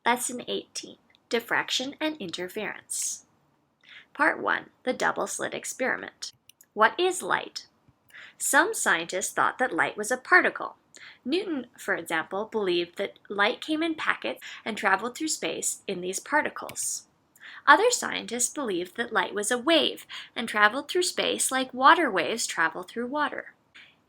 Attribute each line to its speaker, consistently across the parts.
Speaker 1: Lesson 18, Diffraction and Interference. Part 1, the double slit experiment. What is light? Some scientists thought that light was a particle. Newton, for example, believed that light came in packets and traveled through space in these particles. Other scientists believed that light was a wave and traveled through space like water waves travel through water.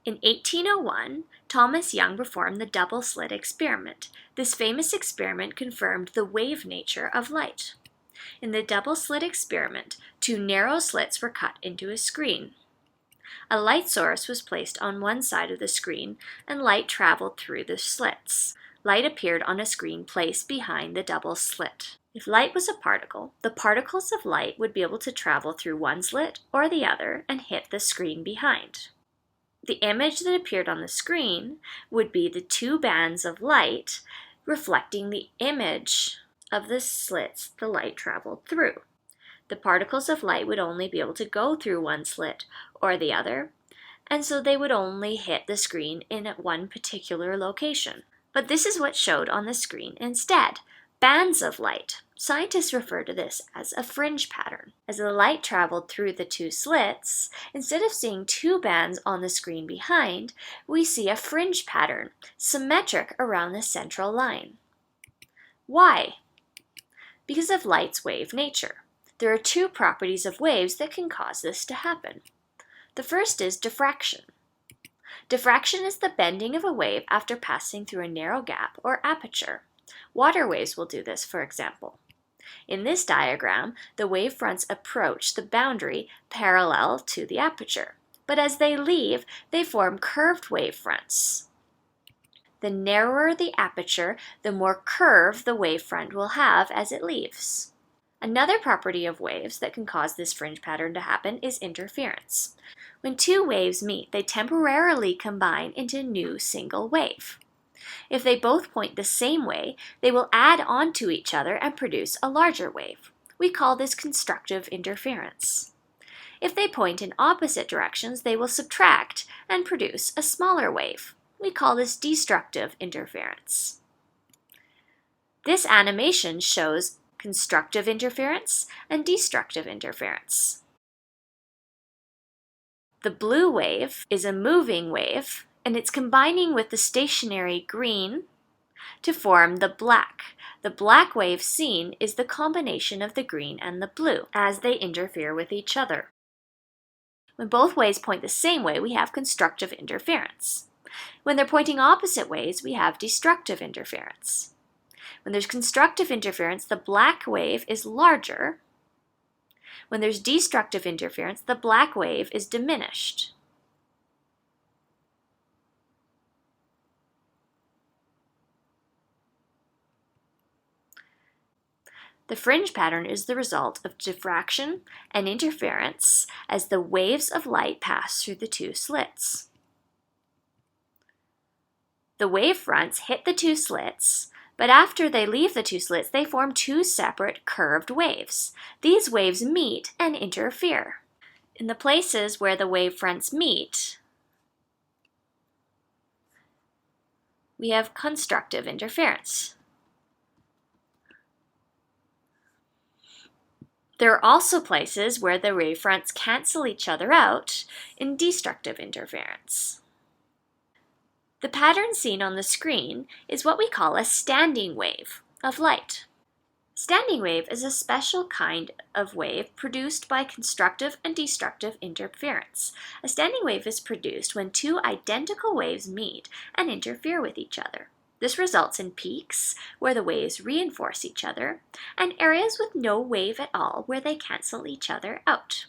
Speaker 1: In 1801, Thomas Young performed the double slit experiment. This famous experiment confirmed the wave nature of light. In the double slit experiment, two narrow slits were cut into a screen. A light source was placed on one side of the screen, and light traveled through the slits. Light appeared on a screen placed behind the double slit. If light was a particle, the particles of light would be able to travel through one slit or the other and hit the screen behind. The image that appeared on the screen would be the two bands of light reflecting the image of the slits the light traveled through. The particles of light would only be able to go through one slit or the other, and so they would only hit the screen in one particular location. But this is what showed on the screen instead: bands of light. Scientists refer to this as a fringe pattern. As the light traveled through the two slits, instead of seeing two bands on the screen behind, we see a fringe pattern, symmetric around the central line. Why? Because of light's wave nature. There are two properties of waves that can cause this to happen. The first is diffraction. Diffraction is the bending of a wave after passing through a narrow gap or aperture. Water waves will do this, for example. In this diagram, the wave fronts approach the boundary parallel to the aperture, but as they leave, they form curved wave fronts. The narrower the aperture, the more curve the wavefront will have as it leaves. Another property of waves that can cause this fringe pattern to happen is interference. When two waves meet, they temporarily combine into a new single wave. If they both point the same way, they will add on to each other and produce a larger wave. We call this constructive interference. If they point in opposite directions, they will subtract and produce a smaller wave. We call this destructive interference. This animation shows constructive interference and destructive interference. The blue wave is a moving wave, and it's combining with the stationary green to form the black. The black wave seen is the combination of the green and the blue as they interfere with each other. When both waves point the same way, we have constructive interference. When they're pointing opposite ways, we have destructive interference. When there's constructive interference, the black wave is larger. When there's destructive interference, the black wave is diminished. The fringe pattern is the result of diffraction and interference as the waves of light pass through the two slits. The wave fronts hit the two slits, but after they leave the two slits, they form two separate curved waves. These waves meet and interfere. In the places where the wave fronts meet, we have constructive interference. There are also places where the wavefronts cancel each other out in destructive interference. The pattern seen on the screen is what we call a standing wave of light. Standing wave is a special kind of wave produced by constructive and destructive interference. A standing wave is produced when two identical waves meet and interfere with each other. This results in peaks where the waves reinforce each other and areas with no wave at all where they cancel each other out.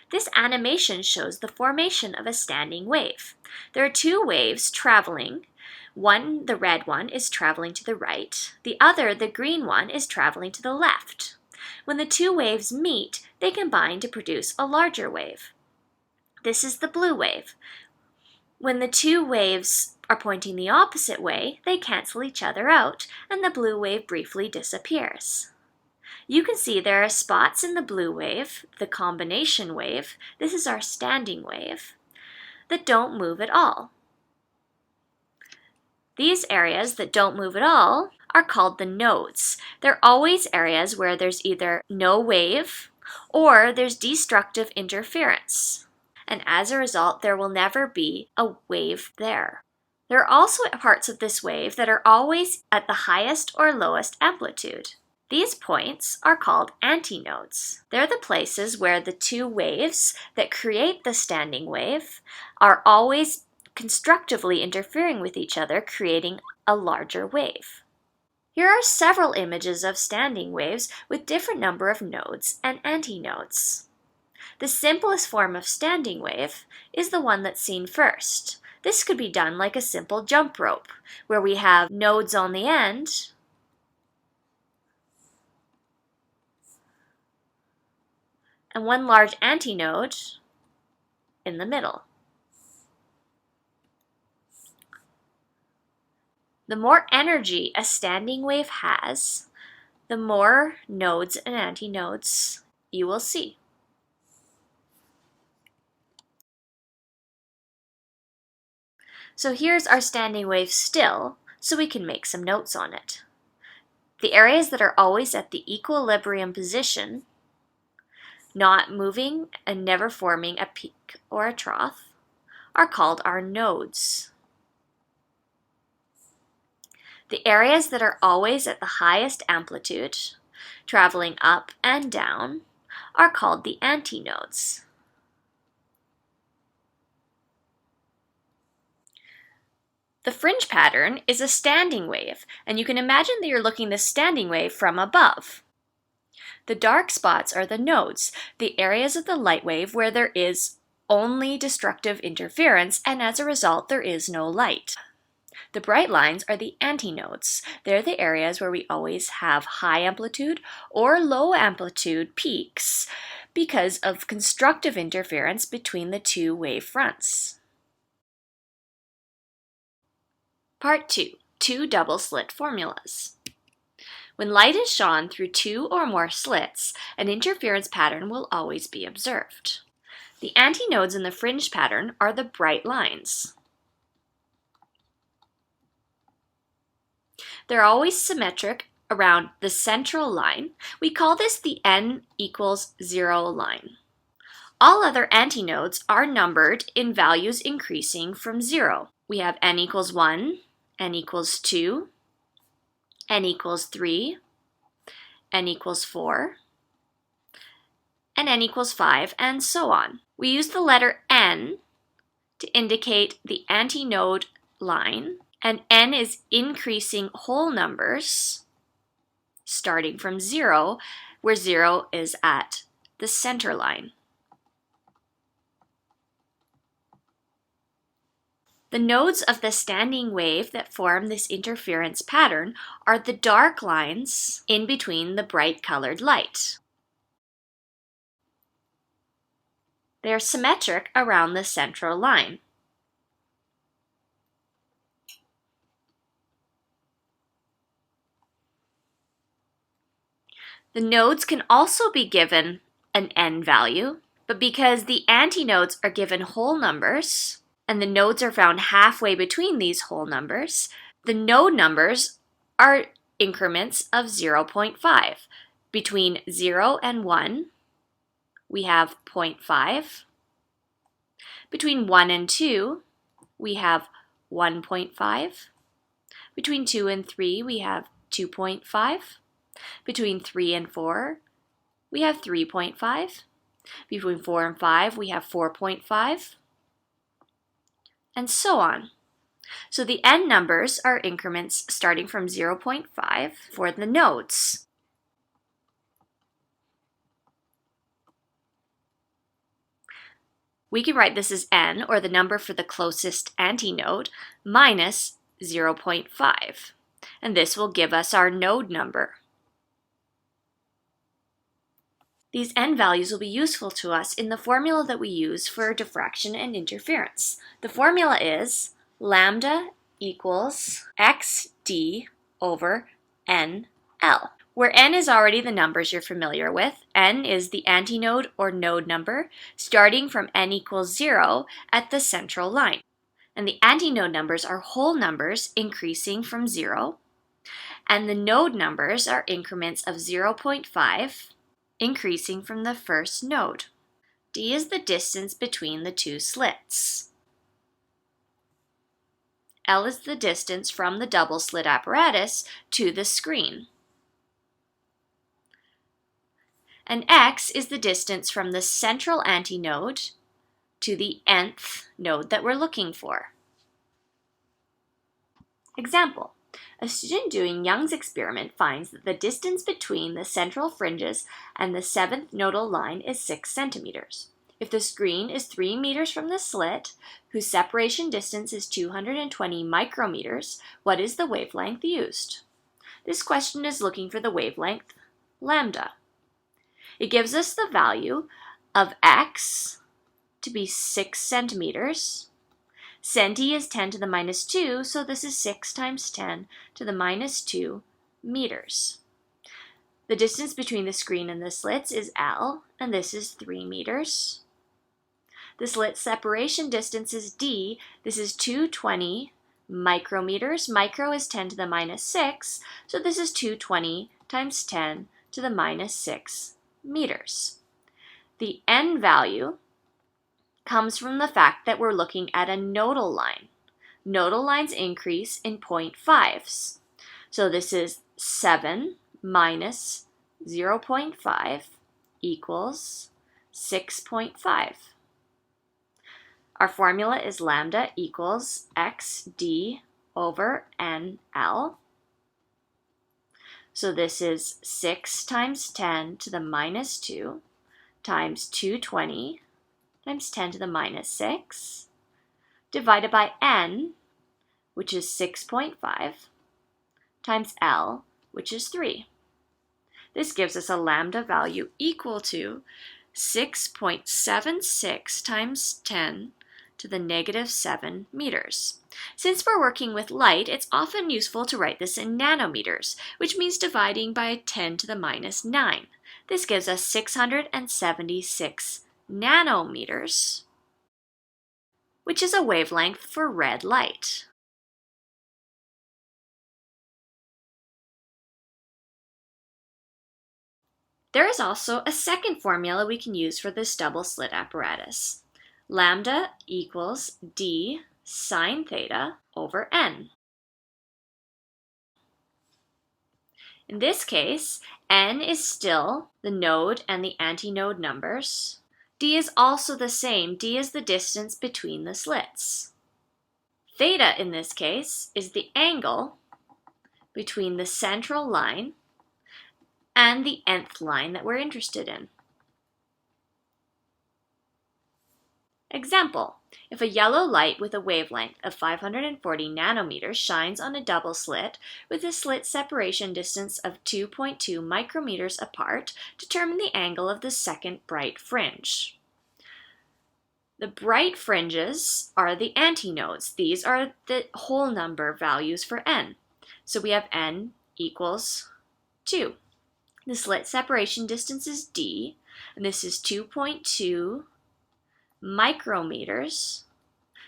Speaker 1: This animation shows the formation of a standing wave. There are two waves traveling. One, the red one, is traveling to the right. The other, the green one, is traveling to the left. When the two waves meet, they combine to produce a larger wave. This is the blue wave. When the two waves are pointing the opposite way, they cancel each other out, and the blue wave briefly disappears. You can see there are spots in the blue wave, the combination wave, this is our standing wave, that don't move at all. These areas that don't move at all are called the nodes. They're always areas where there's either no wave or there's destructive interference. And as a result, there will never be a wave there. There are also parts of this wave that are always at the highest or lowest amplitude. These points are called antinodes. They're the places where the two waves that create the standing wave are always constructively interfering with each other, creating a larger wave. Here are several images of standing waves with different number of nodes and antinodes. The simplest form of standing wave is the one that's seen first. This could be done like a simple jump rope, where we have nodes on the end and one large antinode in the middle. The more energy a standing wave has, the more nodes and antinodes you will see. So here's our standing wave still, so we can make some notes on it. The areas that are always at the equilibrium position, not moving and never forming a peak or a trough, are called our nodes. The areas that are always at the highest amplitude, traveling up and down, are called the antinodes. The fringe pattern is a standing wave, and you can imagine that you're looking at this standing wave from above. The dark spots are the nodes, the areas of the light wave where there is only destructive interference, and as a result there is no light. The bright lines are the antinodes. They're the areas where we always have high amplitude or low amplitude peaks because of constructive interference between the two wave fronts. Part 2. Two double slit formulas. When light is shone through two or more slits, an interference pattern will always be observed. The antinodes in the fringe pattern are the bright lines. They're always symmetric around the central line. We call this the n equals 0 line. All other antinodes are numbered in values increasing from 0. We have n equals 1, n equals 2, n equals 3, n equals 4, and n equals 5, and so on. We use the letter n to indicate the antinode line, and n is increasing whole numbers starting from 0, where 0 is at the center line. The nodes of the standing wave that form this interference pattern are the dark lines in between the bright colored light. They are symmetric around the central line. The nodes can also be given an n value, but because the antinodes are given whole numbers, and the nodes are found halfway between these whole numbers, the node numbers are increments of 0.5. Between 0 and 1, we have 0.5. Between 1 and 2, we have 1.5. Between 2 and 3, we have 2.5. Between 3 and 4, we have 3.5. Between 4 and 5, we have 4.5. And so on. So the n numbers are increments starting from 0.5 for the nodes. We can write this as n, or the number for the closest antinode, minus 0.5. And this will give us our node number. These n values will be useful to us in the formula that we use for diffraction and interference. The formula is lambda equals xd over nl, where n is already the numbers you're familiar with. N is the antinode or node number starting from n equals 0 at the central line. And the antinode numbers are whole numbers increasing from 0. and the node numbers are increments of 0.5, increasing from the first node. D is the distance between the two slits. L is the distance from the double slit apparatus to the screen. And X is the distance from the central antinode to the nth node that we're looking for. Example: a student doing Young's experiment finds that the distance between the central fringes and the 7th nodal line is 6 centimeters. If the screen is 3 meters from the slit, whose separation distance is 220 micrometers, what is the wavelength used? This question is looking for the wavelength lambda. It gives us the value of x to be 6 centimeters. Centi is 10 to the minus 2, so this is 6 times 10 to the minus 2 meters. The distance between the screen and the slits is L, and this is 3 meters. The slit separation distance is D. This is 220 micrometers. Micro is 10 to the minus 6, so this is 220 times 10 to the minus 6 meters. The N value comes from the fact that we're looking at a nodal line. Nodal lines increase in 0.5s. So this is 7 minus 0.5 equals 6.5. Our formula is lambda equals xd over nl. So this is 6 times 10 to the minus 2 times 220 times 10 to the minus 6, divided by n, which is 6.5, times L, which is 3. This gives us a lambda value equal to 6.76 times 10 to the negative 7 meters. Since we're working with light, it's often useful to write this in nanometers, which means dividing by 10 to the minus 9. This gives us 676 nanometers, which is a wavelength for red light. There is also a second formula we can use for this double slit apparatus. Lambda equals d sine theta over n. In this case, n is still the node and the antinode numbers. D is also the same. D is the distance between the slits. Theta in this case is the angle between the central line and the nth line that we're interested in. Example: if a yellow light with a wavelength of 540 nanometers shines on a double slit with a slit separation distance of 2.2 micrometers apart, determine the angle of the second bright fringe. The bright fringes are the antinodes. These are the whole number values for n. So we have n equals 2. The slit separation distance is d, and this is 2.2 micrometers,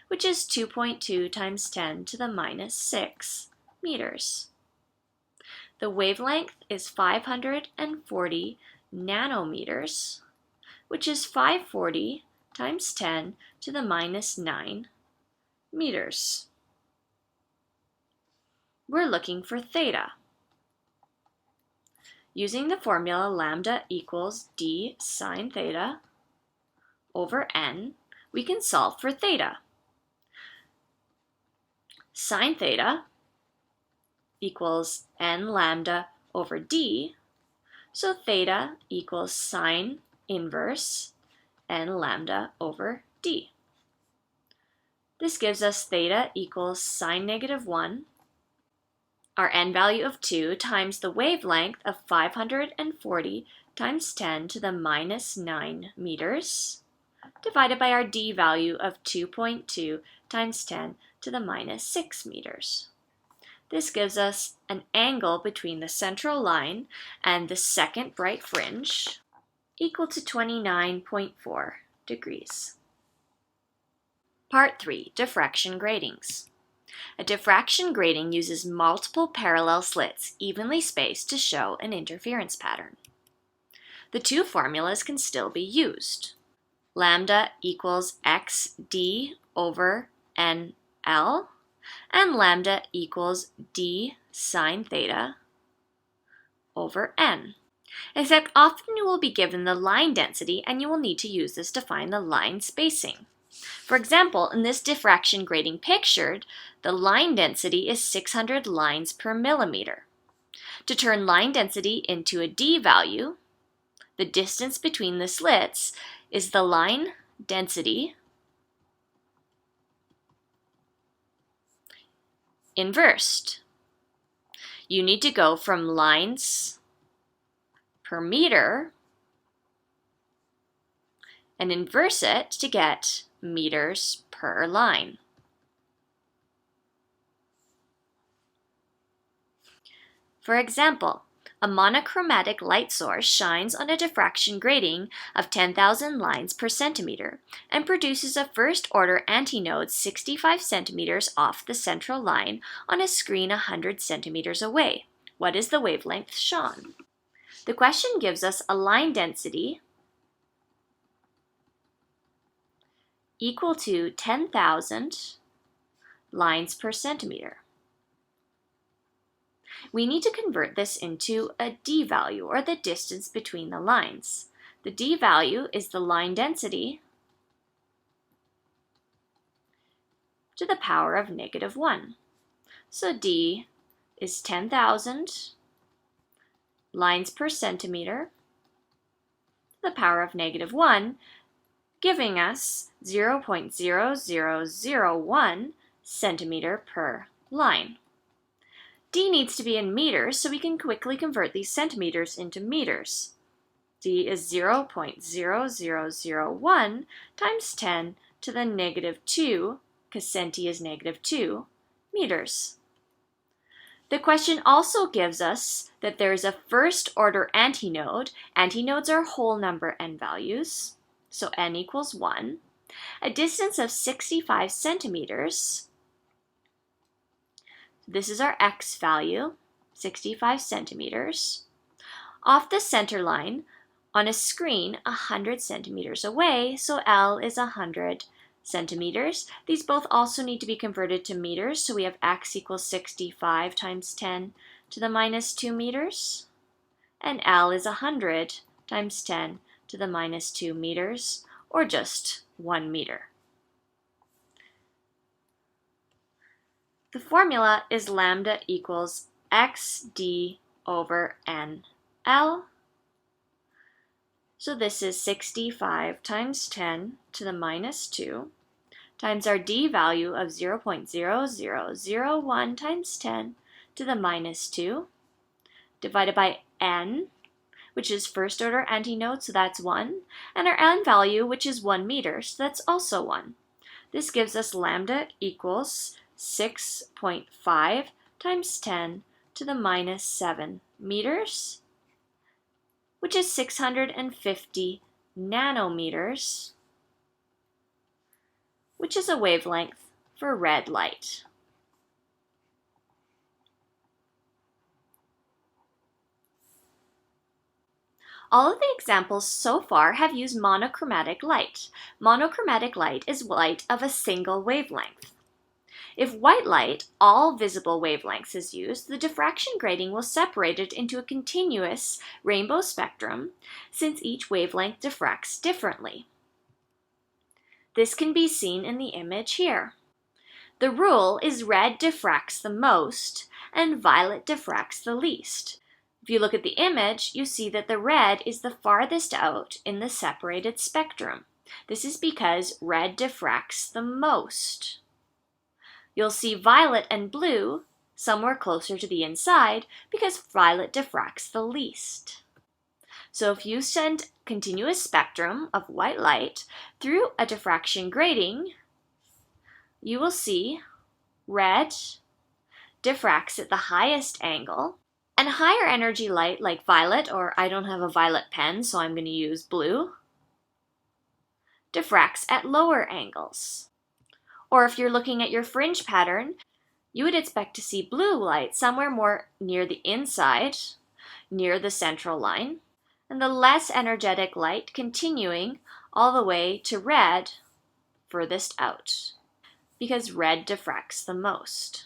Speaker 1: which is 2.2 times 10 to the minus 6 meters. The wavelength is 540 nanometers, which is 540 times 10 to the minus 9 meters. We're looking for theta. Using the formula lambda equals d sine theta over n, we can solve for theta. Sine theta equals n lambda over d, so theta equals sine inverse n lambda over d. This gives us theta equals sine negative 1, our n value of 2, times the wavelength of 540 times 10 to the minus 9 meters, divided by our d value of 2.2 times 10 to the minus 6 meters. This gives us an angle between the central line and the second bright fringe equal to 29.4 degrees. Part 3, diffraction gratings. A diffraction grating uses multiple parallel slits evenly spaced to show an interference pattern. The two formulas can still be used. Lambda equals xd over nl, and lambda equals d sine theta over n. Except often you will be given the line density and you will need to use this to find the line spacing. For example, in this diffraction grating pictured, the line density is 600 lines per millimeter. To turn line density into a d value, the distance between the slits is the line density inversed. You need to go from lines per meter and inverse it to get meters per line. For example, a monochromatic light source shines on a diffraction grating of 10,000 lines per centimeter and produces a first-order antinode 65 centimeters off the central line on a screen 100 centimeters away. What is the wavelength shown? The question gives us a line density equal to 10,000 lines per centimeter. We need to convert this into a d value, or the distance between the lines. The d value is the line density to the power of -1. So d is 10,000 lines per centimeter to the power of -1, giving us 0.0001 centimeter per line. D needs to be in meters, so we can quickly convert these centimeters into meters. D is 0.0001 times 10 to the -2, because centi is -2, meters. The question also gives us that there is a first-order antinode. Antinodes are whole number n values, so n equals 1. A distance of 65 centimeters. This is our x value, 65 centimeters, off the center line on a screen 100 centimeters away, so L is 100 centimeters. These both also need to be converted to meters, so we have x equals 65 times 10 to the -2 meters, and L is 100 times 10 to the -2 meters, or just 1 meter. The formula is lambda equals xd over nl. So this is 65 times 10 to the -2 times our d value of 0.0001 times 10 to the -2 divided by n, which is first order antinode, so that's 1, and our n value, which is 1 meter, so that's also 1. This gives us lambda equals 6.5 times 10 to the -7 meters, which is 650 nanometers, which is a wavelength for red light. All of the examples so far have used monochromatic light. Monochromatic light is light of a single wavelength. If white light, all visible wavelengths, is used, the diffraction grating will separate it into a continuous rainbow spectrum, since each wavelength diffracts differently. This can be seen in the image here. The rule is red diffracts the most and violet diffracts the least. If you look at the image, you see that the red is the farthest out in the separated spectrum. This is because red diffracts the most. You'll see violet and blue somewhere closer to the inside because violet diffracts the least. So if you send continuous spectrum of white light through a diffraction grating, you will see red diffracts at the highest angle, and higher energy light like violet, or I don't have a violet pen so I'm going to use blue, diffracts at lower angles. Or if you're looking at your fringe pattern, you would expect to see blue light somewhere more near the inside, near the central line, and the less energetic light continuing all the way to red furthest out, because red diffracts the most.